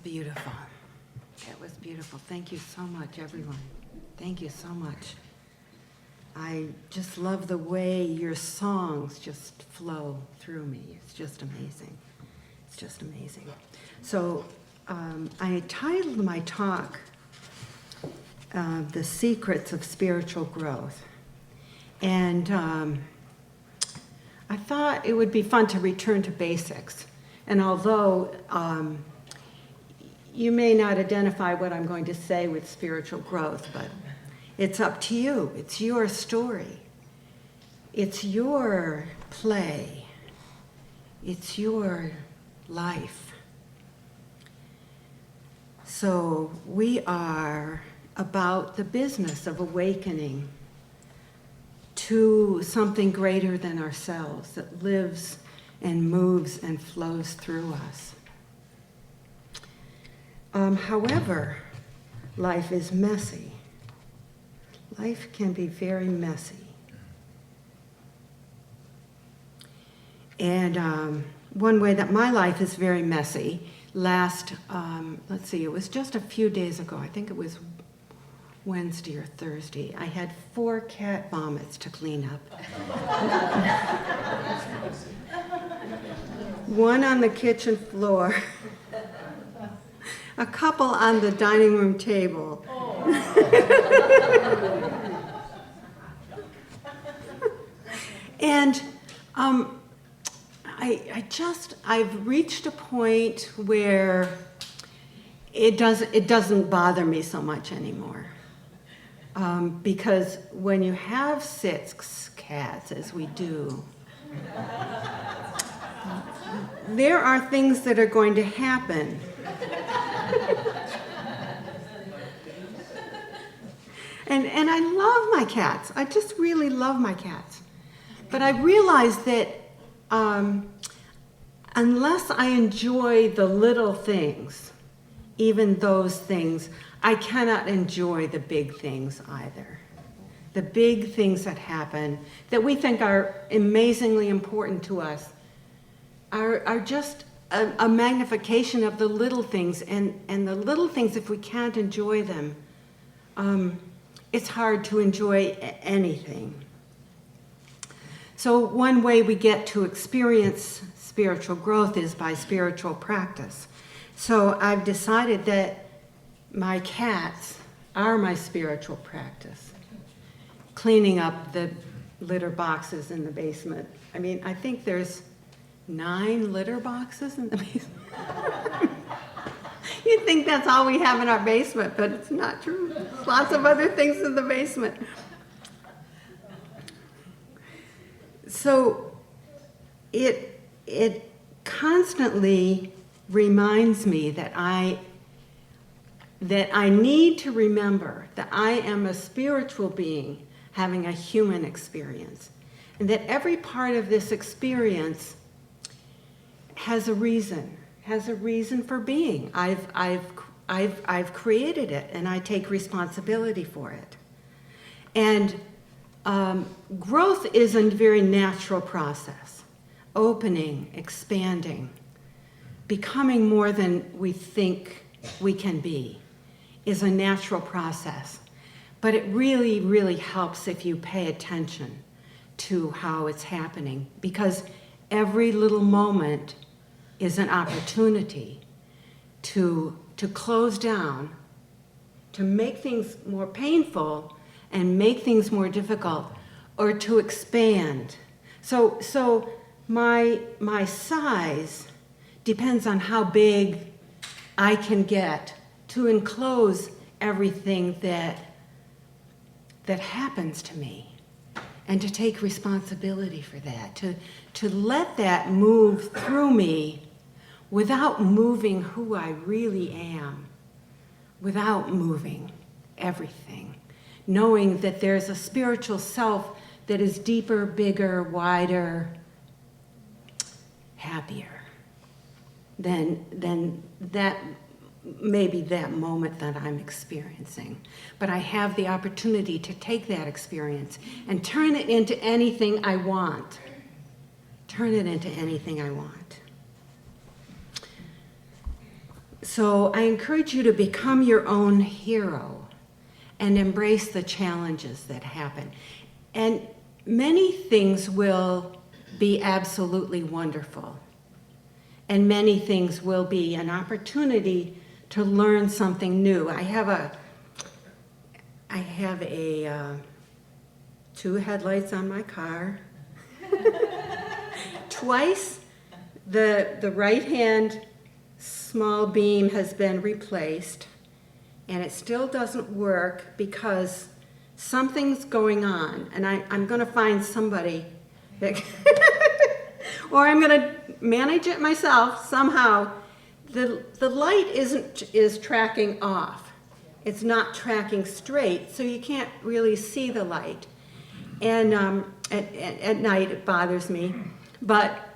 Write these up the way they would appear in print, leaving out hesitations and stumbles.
beautiful. That was beautiful. Thank you so much, everyone. Thank you so much. I just love the way your songs just flow through me. It's just amazing. It's just amazing. So I titled my talk, The Secrets of Spiritual Growth. And I thought it would be fun to return to basics. And although you may not identify what I'm going to say with spiritual growth, but it's up to you. It's your story. It's your play. It's your life. So we are about the business of awakening to something greater than ourselves that lives and moves and flows through us. However, life is messy. Life can be very messy. And one way that my life is very messy, let's see, it was just a few days ago, I think it was Wednesday or Thursday, I had 4 cat vomits to clean up. One on the kitchen floor, a couple on the dining room table. And I've reached a point where it doesn't bother me so much anymore. Because when you have 6 cats, as we do, there are things that are going to happen. And I love my cats. I just really love my cats. But I realize that unless I enjoy the little things, even those things, I cannot enjoy the big things either. The big things that happen that we think are amazingly important to us are just a magnification of the little things. And the little things, if we can't enjoy them, it's hard to enjoy anything. So one way we get to experience spiritual growth is by spiritual practice. So I've decided that my cats are my spiritual practice. Cleaning up the litter boxes in the basement. I mean, I think there's 9 litter boxes in the basement. You'd think that's all we have in our basement, but it's not true. There's lots of other things in the basement. So it constantly reminds me that I need to remember that I am a spiritual being having a human experience, and that every part of this experience has a reason for being. I've created it, and I take responsibility for it. And growth is a very natural process. Opening, expanding, becoming more than we think we can be is a natural process. But it really, really helps if you pay attention to how it's happening, because every little moment is an opportunity to close down, to make things more painful and make things more difficult, or to expand. So my size depends on how big I can get to enclose everything that happens to me, and to take responsibility for that, to let that move through me without moving who I really am, without moving everything, knowing that there's a spiritual self that is deeper, bigger, wider, happier than that, maybe that moment that I'm experiencing. But I have the opportunity to take that experience and turn it into anything I want. Turn it into anything I want. So I encourage you to become your own hero and embrace the challenges that happen. And many things will be absolutely wonderful. And many things will be an opportunity to learn something new. I have two headlights on my car. Twice the right hand small beam has been replaced, and it still doesn't work because something's going on, and I'm going to find somebody that or I'm going to manage it myself somehow. The light is tracking off. It's not tracking straight, so you can't really see the light. And at night it bothers me, but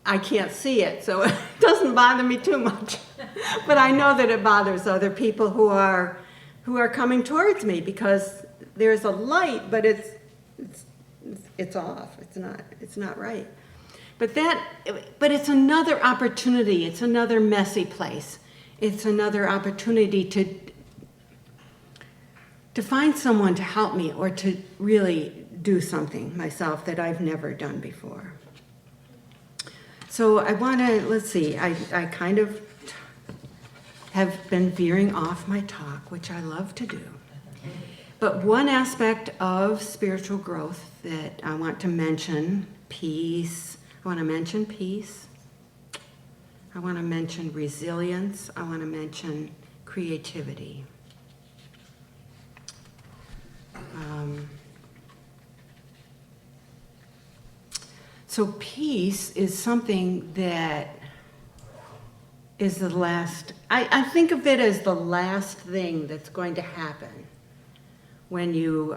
I can't see it, so it doesn't bother me too much. But I know that it bothers other people who are coming towards me because there's a light, but it's off. It's not right. But it's another opportunity. It's another messy place. It's another opportunity to find someone to help me or to really do something myself that I've never done before. So I want to, let's see, I kind of have been veering off my talk, which I love to do. But one aspect of spiritual growth that I want to mention, peace. I want to mention peace. I want to mention resilience. I want to mention creativity. So peace is something that is the last, I think of it as the last thing that's going to happen when you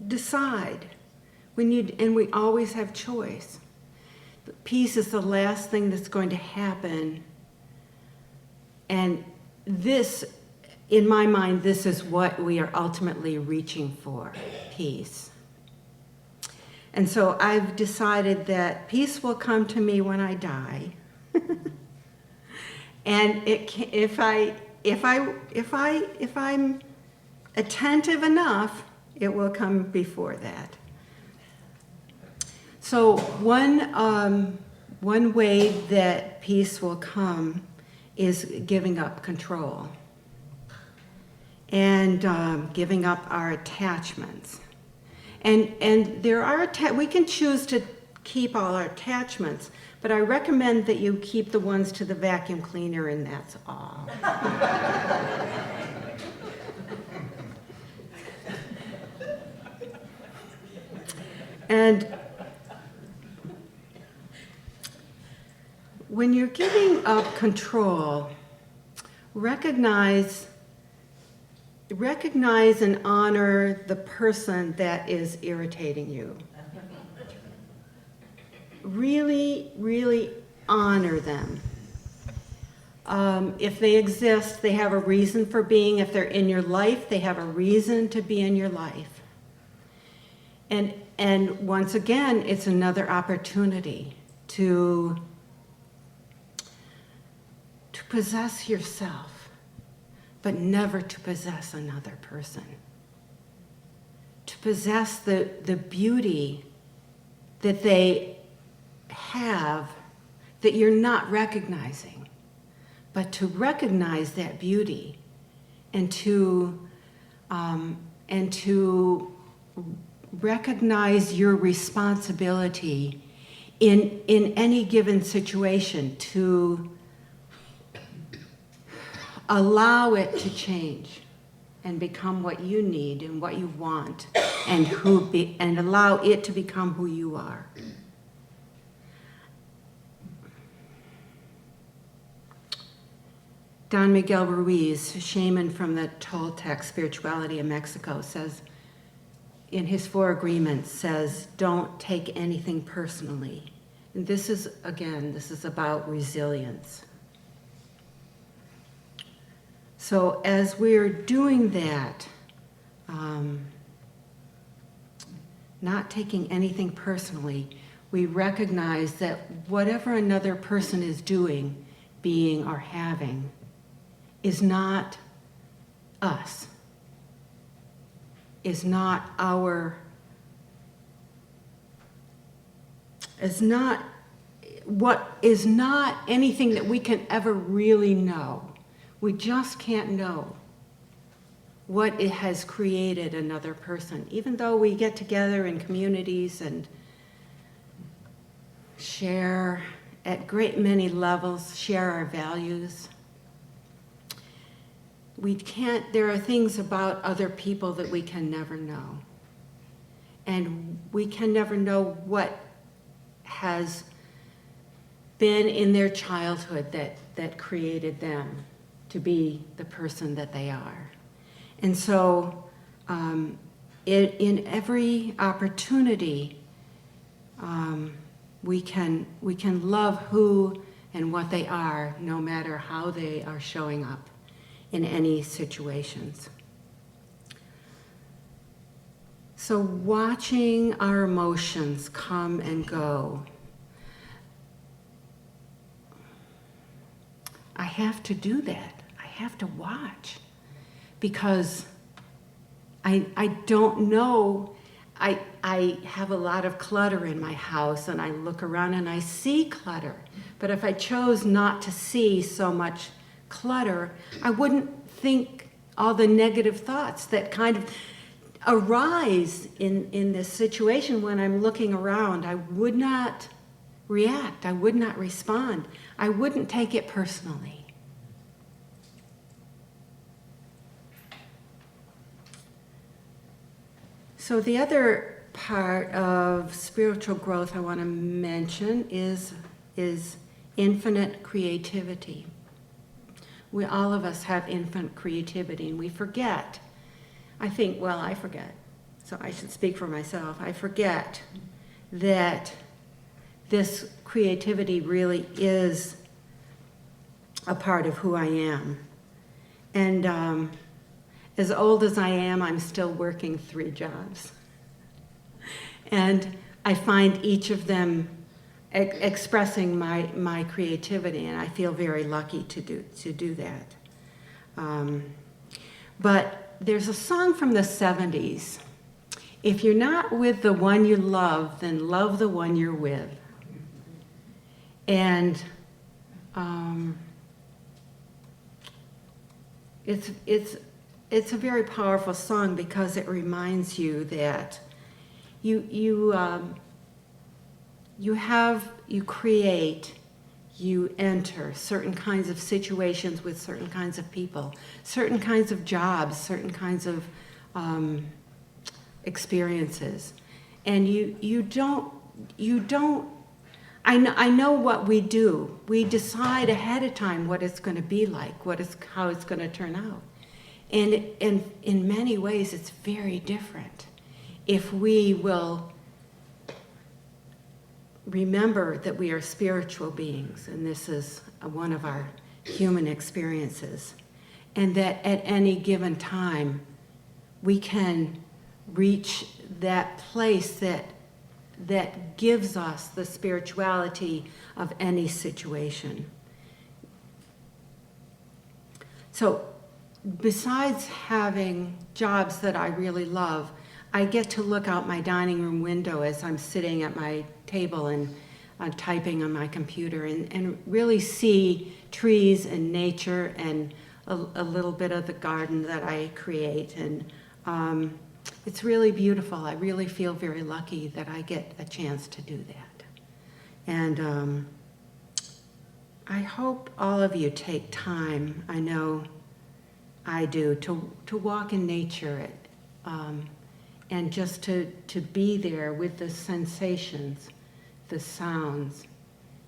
decide, and we always have choice. But peace is the last thing that's going to happen. And this, in my mind, this is what we are ultimately reaching for, peace. And so I've decided that peace will come to me when I die. And if I'm attentive enough, it will come before that. So one way that peace will come is giving up control and giving up our attachments. And there are we can choose to keep all our attachments, but I recommend that you keep the ones to the vacuum cleaner, and that's all. And when you're giving up control, recognize and honor the person that is irritating you. Really, really honor them. If they exist, they have a reason for being. If they're in your life, they have a reason to be in your life. And once again, it's another opportunity to possess yourself, but never to possess another person. To possess the beauty that they have that you're not recognizing, but to recognize that beauty and to recognize your responsibility in any given situation, to allow it to change and become what you need and what you want, and allow it to become who you are. Don Miguel Ruiz, shaman from the Toltec spirituality of Mexico, says, in his 4 agreements, says, don't take anything personally. And this is about resilience. So as we're doing that, not taking anything personally, we recognize that whatever another person is doing, being, or having is not us, is not our, is not anything that we can ever really know. We just can't know what it has created another person, even though we get together in communities and share at great many levels, share our values. There are things about other people that we can never know. And we can never know what has been in their childhood that created them to be the person that they are. And so in every opportunity, we can love who and what they are, no matter how they are showing up in any situations. So watching our emotions come and go, I have to do that. I have to watch, because I don't know. I have a lot of clutter in my house, and I look around and I see clutter. But if I chose not to see so much clutter, I wouldn't think all the negative thoughts that kind of arise in this situation. When I'm looking around, I would not react. I would not respond. I wouldn't take it personally. So the other part of spiritual growth I want to mention is infinite creativity. All of us have infinite creativity, and we forget. I forget, so I should speak for myself. I forget that this creativity really is a part of who I am. And as old as I am, I'm still working 3 jobs. And I find each of them expressing my creativity, and I feel very lucky to do that. But there's a song from the 70s. If you're not with the one you love, then love the one you're with. And it's a very powerful song, because it reminds you that you create, you enter certain kinds of situations with certain kinds of people, certain kinds of jobs, certain kinds of experiences, and you don't. I know what we do. We decide ahead of time what it's going to be like, how it's going to turn out, and in many ways it's very different if we will remember that we are spiritual beings, and this is one of our human experiences, and that at any given time we can reach that place that gives us the spirituality of any situation. So besides having jobs that I really love, I get to look out my dining room window as I'm sitting at my table and typing on my computer, and really see trees and nature and a little bit of the garden that I create. And it's really beautiful. I really feel very lucky that I get a chance to do that. And I hope all of you take time, I know I do, to walk in nature, and just to be there with the sensations, the sounds,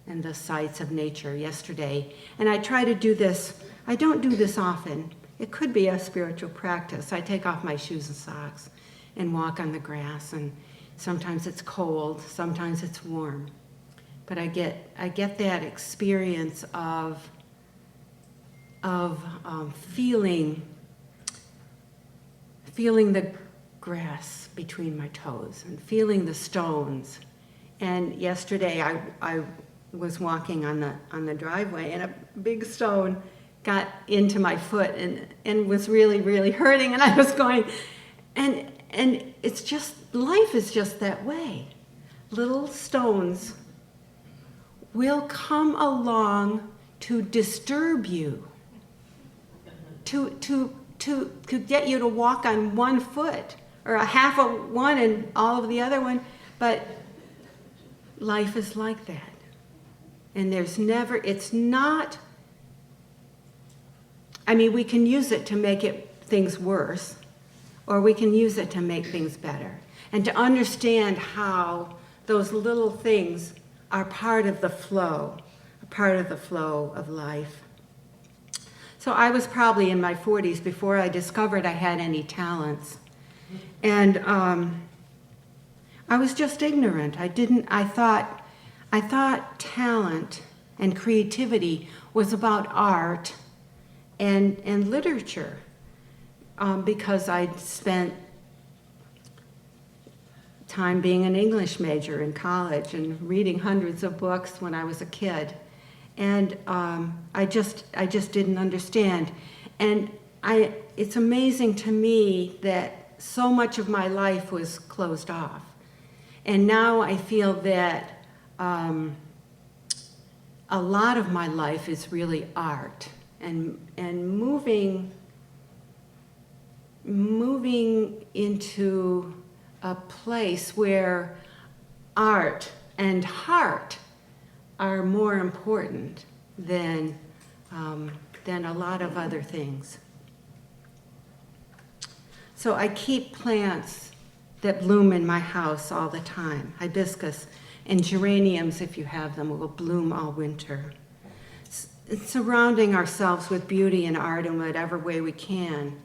and the sights of nature yesterday. And I try to do this. I don't do this often. It could be a spiritual practice. I take off my shoes and socks and walk on the grass, and sometimes it's cold, sometimes it's warm. But I get that experience of feeling the grass between my toes, and feeling the stones And yesterday I was walking on the driveway, and a big stone got into my foot and was really, really hurting, and I was going, and it's just, life is just that way. Little stones will come along to disturb you, to get you to walk on one foot, or a half of one and all of the other one, but life is like that. And it's not, I mean, we can use it to make things worse, or we can use it to make things better. And to understand how those little things are part of the flow of life. So I was probably in my 40s before I discovered I had any talents. And I was just ignorant. I thought talent and creativity was about art and literature, because I'd spent time being an English major in college and reading hundreds of books when I was a kid. And I just didn't understand. And it's amazing to me that so much of my life was closed off. And now I feel that a lot of my life is really art and moving into a place where art and heart are more important than a lot of other things. So I keep plants that bloom in my house all the time. Hibiscus and geraniums, if you have them, will bloom all winter. Surrounding ourselves with beauty and art in whatever way we can,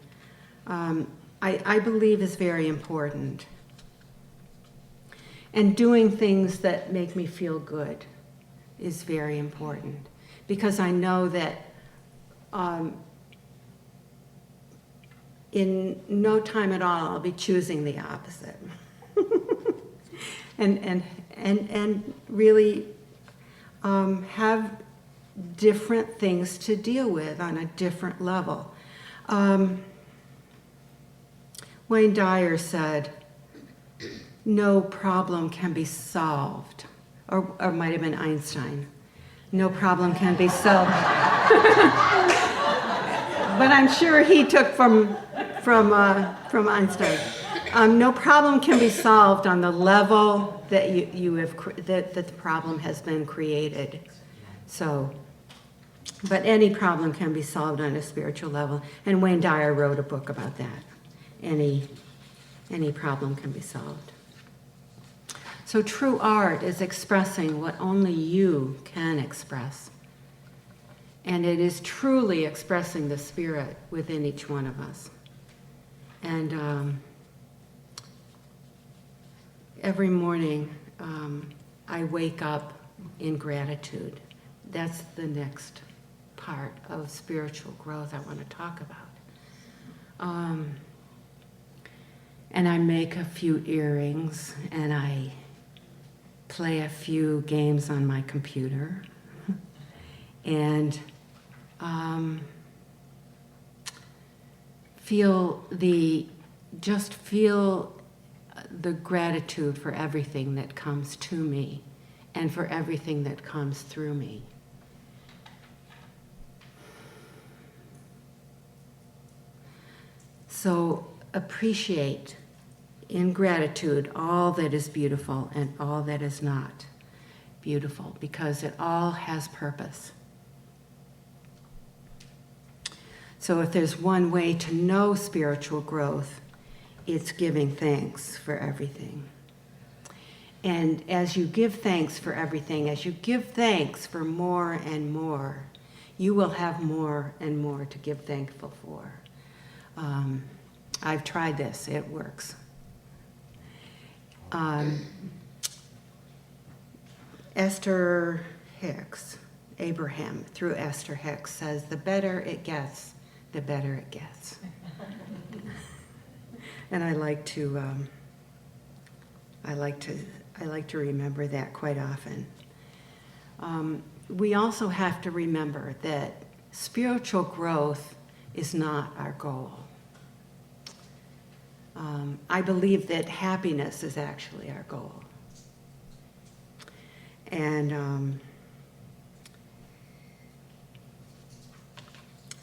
I believe is very important. And doing things that make me feel good is very important, because I know that in no time at all I'll be choosing the opposite. and really have different things to deal with on a different level. Wayne Dyer said, "No problem can be solved," or it might have been Einstein. "No problem can be solved." But I'm sure he took from Einstein. No problem can be solved on the level that that the problem has been created. So, but any problem can be solved on a spiritual level, and Wayne Dyer wrote a book about that. Any problem can be solved. So true art is expressing what only you can express. And it is truly expressing the spirit within each one of us. And every morning I wake up in gratitude. That's the next part of spiritual growth I want to talk about. And I make a few earrings, and I play a few games on my computer, and feel the gratitude for everything that comes to me and for everything that comes through me. So appreciate in gratitude all that is beautiful and all that is not beautiful, because it all has purpose. So if there's one way to know spiritual growth, it's giving thanks for everything. And as you give thanks for everything, as you give thanks for more and more, you will have more and more to give thankful for. I've tried this, it works. Esther Hicks, Abraham, through Esther Hicks, says, "The better it gets, the better it gets." And I like to I like to remember that quite often. We also have to remember that spiritual growth is not our goal. I believe that happiness is actually our goal. And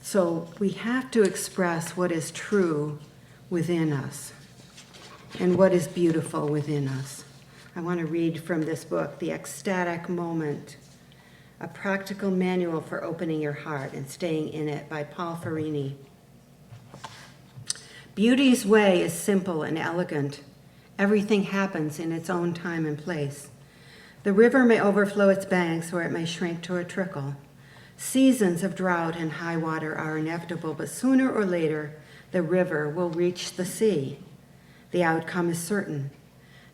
so we have to express what is true within us and what is beautiful within us. I want to read from this book, The Ecstatic Moment, A Practical Manual for Opening Your Heart and Staying in It by Paul Farini. Beauty's way is simple and elegant. Everything happens in its own time and place. The river may overflow its banks or it may shrink to a trickle. Seasons of drought and high water are inevitable, but sooner or later, the river will reach the sea. The outcome is certain.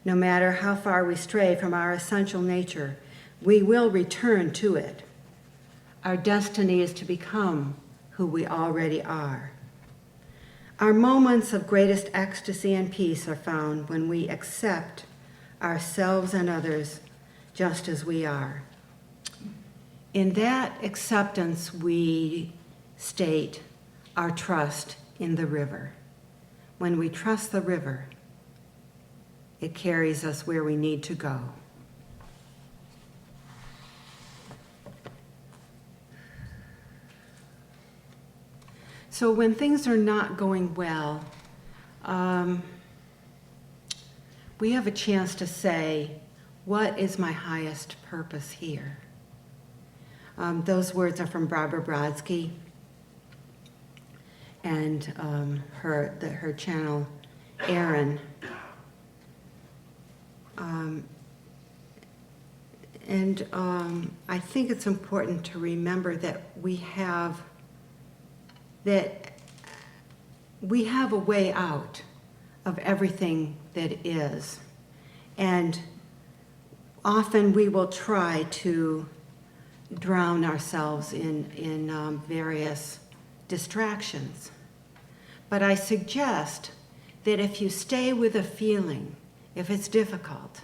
No matter how far we stray from our essential nature, we will return to it. Our destiny is to become who we already are. Our moments of greatest ecstasy and peace are found when we accept ourselves and others just as we are. In that acceptance, we state our trust in the river. When we trust the river, it carries us where we need to go. So when things are not going well, we have a chance to say, what is my highest purpose here? Those words are from Barbara Brodsky and her channel, Erin. I think it's important to remember that we have a way out of everything that is. And often we will try to drown ourselves in various distractions. But I suggest that if you stay with a feeling, if it's difficult,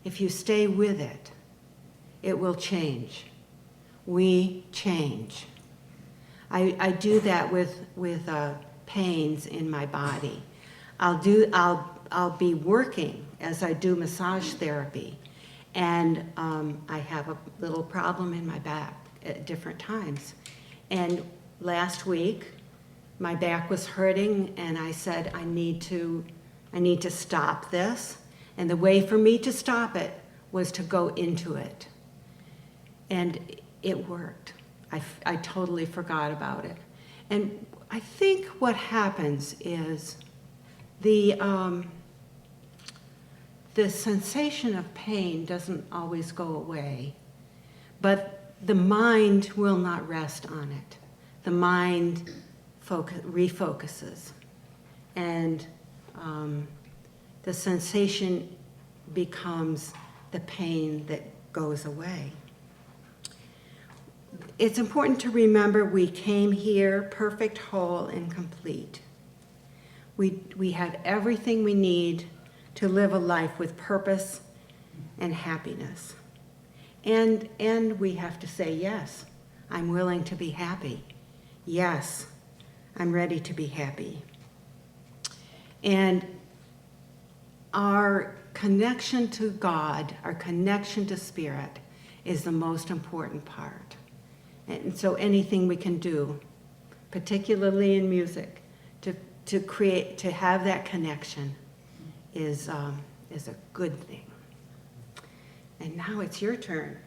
if you stay with it, it will change. We change. I do that with pains in my body. I'll be working as I do massage therapy, and I have a little problem in my back at different times. And last week, my back was hurting, and I said, I need to stop this. And the way for me to stop it was to go into it. And it worked. I totally forgot about it. And I think what happens is the sensation of pain doesn't always go away, but the mind will not rest on it. The mind refocuses, and the sensation becomes the pain that goes away. It's important to remember we came here perfect, whole, and complete. We have everything we need to live a life with purpose and happiness. And we have to say, yes, I'm willing to be happy. Yes, I'm ready to be happy. And our connection to God, our connection to Spirit, is the most important part. And so anything we can do, particularly in music, to have that connection is a good thing. And now it's your turn.